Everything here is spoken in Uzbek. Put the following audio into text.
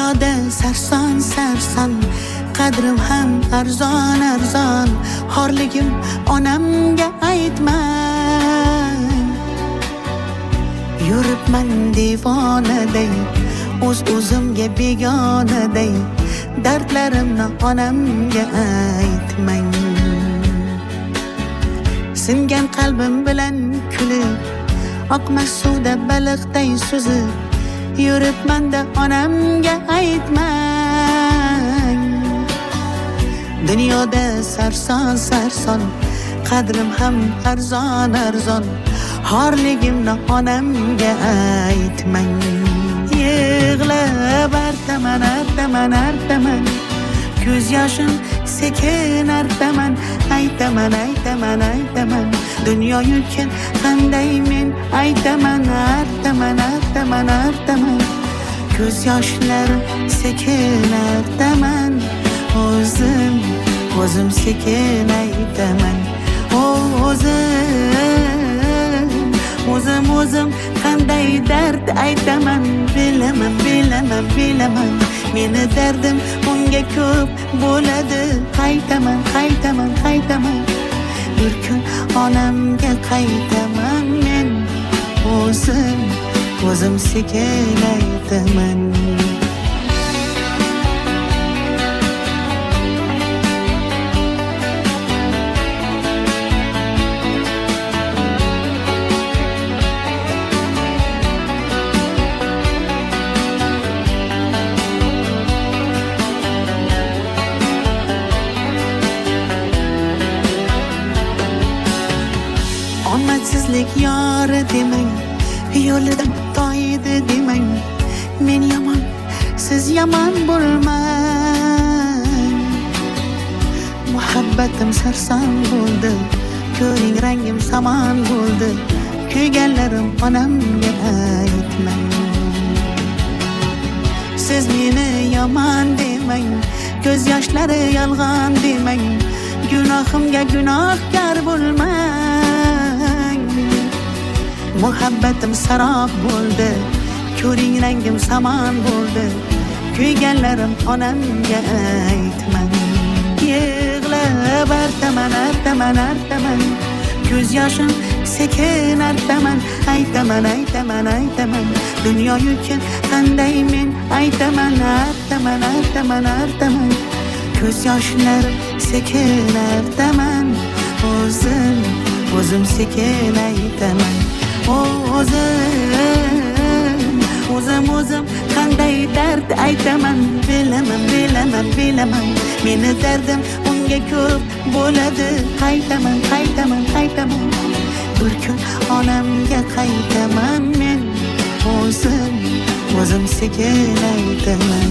Dunyoda sarson sarson, qadrim ham arzon arzon. Xorligim onamga aytmang. Yuribman devonaday, o'zimga begonaday. Dardlarimni onamga aytmang. Singan qalbim bilan kulib, oqmas suvda baliqday suzib, yuribman-da onamga aytmang. Dunyoda sarson sarson, qadrim ham arzon arzon. Xorligimni onamga aytmang. Yig'lab artaman artaman artaman, ko'z yoshim sekin artaman. Aytaman aytaman aytaman, dunyo yutgan qanday men aytaman. Artaman artaman artaman, ko'z yoshlarim sekin artaman. O'zim sekin aytaman. O'zim qanday dard aytaman. Bilaman meni dardim unga ko'p bo'ladi. Qaytaman bir kun onamga qaytaman men. O'zim sekin aytaman. Omadsizlik yori demang, yo'lidan toydi demang. Men yomon, siz yomon bo'lmang. Muhabbatim sarson bo'ldi, ko'ring rangim samon bo'ldi. Kuyganlarim onamga aytmang. Siz meni yomon demang, ko'z yoshlari yolg'on demang. Gunohimga gunohkor bo'lmang. Muhabbatim sarob bo'ldi, ko'ring rangim samon bo'ldi. Kuyganlarim onamga aytmang. Yig'lab artaman artaman artaman, ko'z yoshim sekin artaman. Aytaman aytaman aytaman, dunyo yutgan qanday men aytaman. Artaman artaman artaman, ko'z yoshlarim sekin artaman. O'zim sekin aytaman. O'zim qanday dard aytaman. Bilaman meni dardim unga ko'p bo'ladi. Qaytaman bir kun onamga qaytaman men. O'zim sekin aytaman.